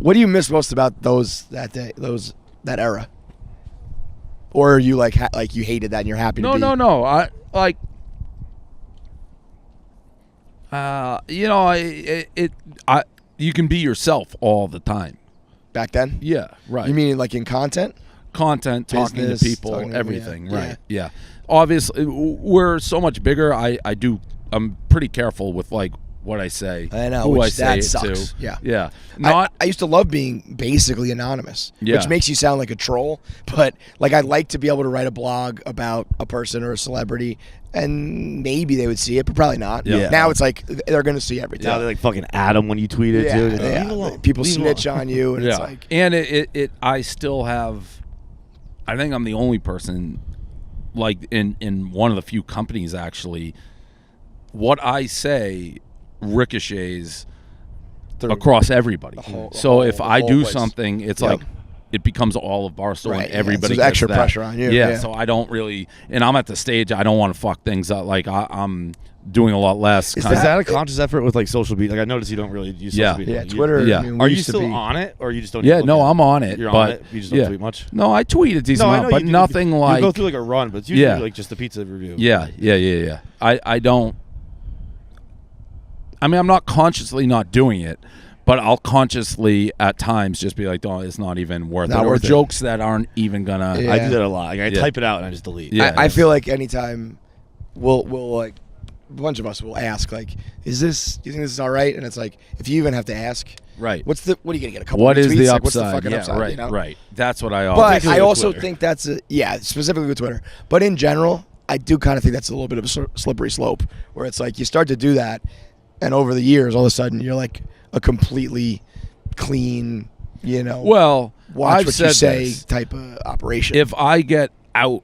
What do you miss most about that era? Or are you like you hated that and you're happy to be? No. I like. You can be yourself all the time. Back then? Yeah, right. You mean like in content? Content, talking Business, to people, talking to- everything, yeah. right? Yeah. Obviously, we're so much bigger. I'm pretty careful with like what I say. I know, who which I say that it sucks. to. Yeah. Yeah. I used to love being basically anonymous, Yeah. which makes you sound like a troll. But like, I'd like to be able to write a blog about a person or a celebrity, and maybe they would see it, but probably not. Yeah. Now it's like they're going to see everything. Now they like fucking Adam when you tweet it too. Just, Yeah. leave it alone. People Leave it snitch alone. on you, and yeah. it's like, And I still have. I think I'm the only person, like in one of the few companies actually. What I say ricochets across everybody. So if I do place. something, it's Yep. like it becomes all of Barstool, Right, and yeah. everybody So there's gets extra that. pressure on you, Yeah, yeah. so I don't really, and I'm at the stage I don't want to fuck things up. Like I'm doing a lot less. Is kinda- Is that a conscious effort with like social media? Like I noticed you don't really use social Yeah. media. yeah, You- Twitter. Yeah. I mean, we Are you used to still be- on it, or you just don't? Yeah, even no, look at I'm on it. You're but on it. You just don't yeah. tweet much. No, I tweet a decent No, I amount, know but you do. nothing like. You go through like a run, but it's usually Yeah. like just a pizza review. Yeah. I don't. I mean, I'm not consciously not doing it, but I'll consciously at times just be like, "Oh, it's not even worth Not it," or worth it. jokes that aren't even gonna. Yeah. I do that a lot. Like, I Yeah. type it out and I just delete. Yeah. I feel like anytime we'll like a bunch of us will ask like, do you think this is all right? And it's like, if you even have to ask, Right. what are you gonna get, a couple What is retweets? the Like, upside? what's the fucking yeah, upside, right, you know? right. That's what I always. But Particularly I with also Twitter. think that's specifically with Twitter, but in general I do kind of think that's a little bit of a slippery slope where it's like you start to do that and over the years all of a sudden you're like a completely clean, well, watch I've what said you say this. type of operation. If I get out,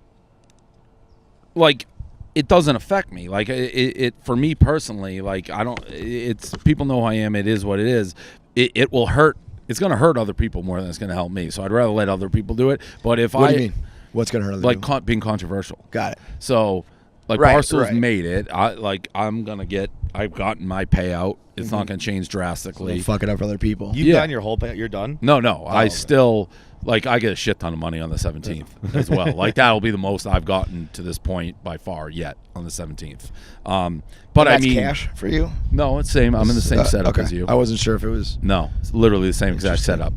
like, it doesn't affect me. Like it for me personally, like I don't. It's people know who I am. It is what it is. It will hurt. It's going to hurt other people more than it's going to help me. So I'd rather let other people do it. But if what do you mean? What's gonna hurt? like being controversial? Got it. So, like Right, Barstool's right. made it. I've gotten my payout. It's not going to change drastically. Fuck it up for other people. You've Yeah. gotten your whole pay. You're done. No, I okay. still like I get a shit ton of money on the 17th as well. Like that'll be the most I've gotten to this point by far yet on the 17th. But That's I mean, cash for you. no, it's same. I'm in the same setup okay. as you. I wasn't sure if it was. No, it's literally the same exact setup.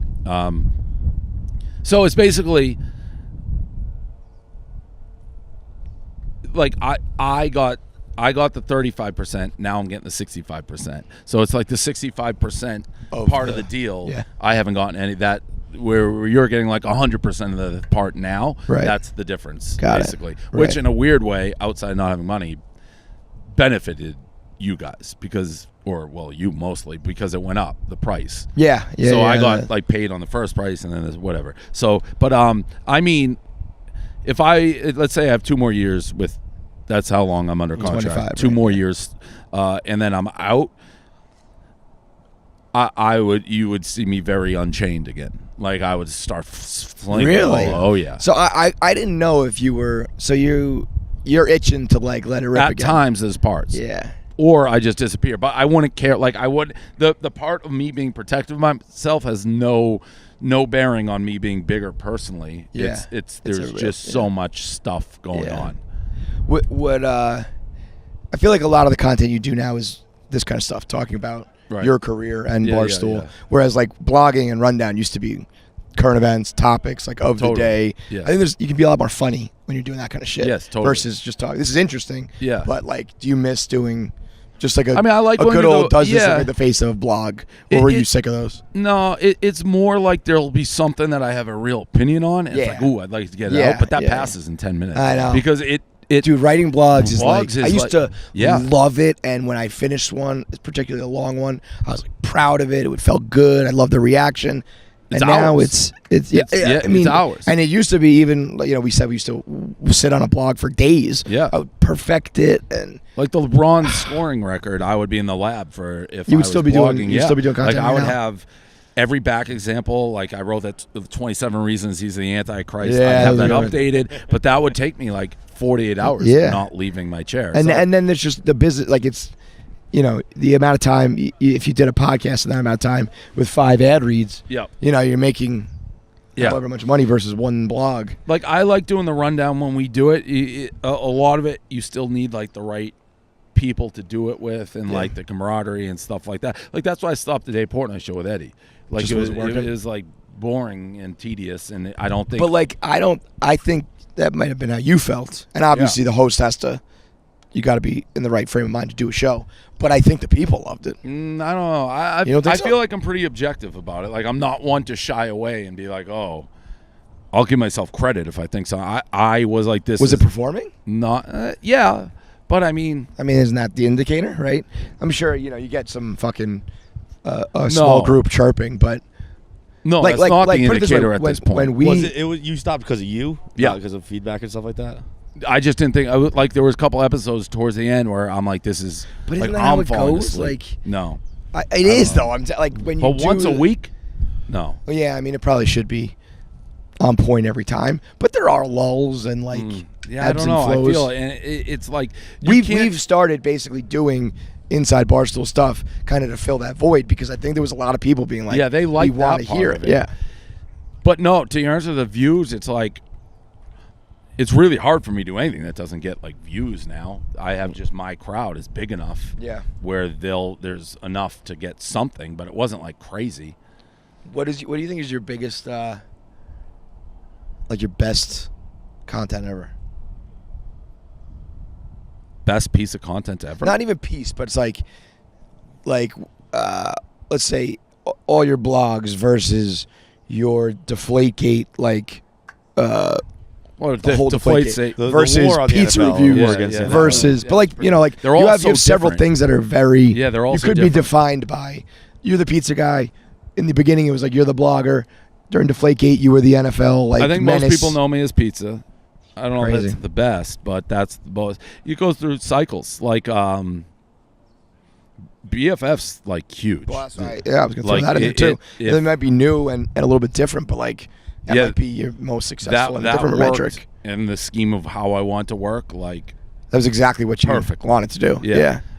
So it's basically like I got the 35%. Now I'm getting the 65%. So it's like the 65% Of part of the- the deal. yeah. I haven't gotten any of that. Where you're getting like 100% of the part now. Right. That's the difference, Got it. basically. Right. Which, in a weird way, outside of not having money, benefited you guys you mostly because it went up the price. Yeah. So I got that- like paid on the first price and then there's whatever. So, but I mean, if let's say I have 2 more years with, that's how long I'm under contract. 25, 2 right, more yeah. years, and then I'm out. You would see me very unchained again. Like I would start flinging. Really? Oh yeah. So I didn't know if you were. So you're itching to like let it rip At again. times there's parts. Yeah. Or I just disappear. But I wouldn't care. Like I would. The part of me being protective of myself has no bearing on me being bigger personally. Yeah. It's It's there's a real- just so much stuff going Yeah. on. What I feel like a lot of the content you do now is this kind of stuff, talking about Right. your career and Yeah, Barstool. yeah. Whereas like blogging and Rundown used to be current events, topics like of Totally. the day. Yes. I think you can be a lot more funny when you're doing that kind of shit. Yes, totally. Versus just talking. This is interesting. Yeah. But like, do you miss doing just like a? I mean, I like a going good to old the- does this yeah. look like the face of a blog, or were you sick of those? No, it's more like there'll be something that I have a real opinion on. And Yeah. It's like, ooh, I'd like to get it Yeah, out, but that yeah. passes in 10 minutes. I know. Because it Dude, writing blogs is like, Blogs is I used like- to yeah. love it, and when I finished one, particularly a long one, I was like proud of it. It felt good. I loved the reaction. It's and now hours. it's I mean, it's hours. And it used to be even, we said we used to sit on a blog for days. Yeah. I would perfect it, and Like the LeBron scoring record, I would be in the lab for if You would I still was be doing- blogging. you'd Yeah. still be doing content Like I right would now. have every back example. Like I wrote that the 27 reasons he's the Antichrist. Yeah, I'd have that those are updated, but that would take me like 48 hours Yeah. not leaving my chair. and So- and then there's just the business. Like you know, the amount of time if you did a podcast in that amount of time with 5 ad reads, Yep. you know, you're making Yeah. however much money versus one blog. Like, I like doing the rundown when we do it. A lot of it, you still need, like, the right people to do it with and, like, the camaraderie and stuff like that. Like, that's why I stopped the Dave Portnoy show with Eddie. Like, Just wasn't working? it was, like, boring and tedious, and I don't think... But, like, I think that might have been how you felt. And obviously the host has to, you got to be in the right frame of mind to do a show. But I think the people loved it. I don't know. You don't think I so? feel like I'm pretty objective about it. Like, I'm not one to shy away and be like, oh, I'll give myself credit if I think so. I was like, this Was is it performing? not... yeah, but I mean... Isn't that the indicator, right? I'm sure, you know, you get some fucking a small group chirping, but... No, Like- that's like- not like, the put it this way, indicator at when- this point. when we- Was it you stopped because of you? Yeah. Because of feedback and stuff like that? I just didn't think like there was a couple episodes towards the end where I'm like, this is But like isn't that how I'm it falling goes? asleep. Like- no, It is, though. Like, when you but once a do- week, no. Well, yeah, I mean, it probably should be on point every time. But there are lulls and, like, Yeah, I ebbs don't know. and flows. I feel and it's like you We've can't- started basically doing inside Barstool stuff kind of to fill that void because I think there was a lot of people being like, Yeah, they like we want that to hear part it. of it. Yeah. But no, to answer the views, it's like it's really hard for me to do anything that doesn't get like views now. I have just my crowd is big enough Yeah. where there's enough to get something, but it wasn't like crazy. What do you think is your biggest, like your best content ever? Best piece of content ever. Not even piece, but it's like, let's say all your blogs versus your Deflategate, like, Well, the whole Deflategate. The versus war on the pizza NFL reviews war against the NFL. versus, Yeah, but like, you know, like They're all you have so several different. things that are very, Yeah, they're all you so could be different. defined by, you're the pizza guy. In the beginning, it was like, you're the blogger. During Deflategate, you were the NFL, like, I think menace. most people know me as Pizza. I don't know if Crazy. that's the best, but that's the most. You go through cycles. Like BFF's like huge. Well, that's right. Yeah, I was going to throw Like, that in there too. if- They might be new and a little bit different, but like, that Yeah, might be your most successful that and different worked metric. in the scheme of how I want to work. Like That was exactly what you Perfect. wanted to do. Yeah. Yeah.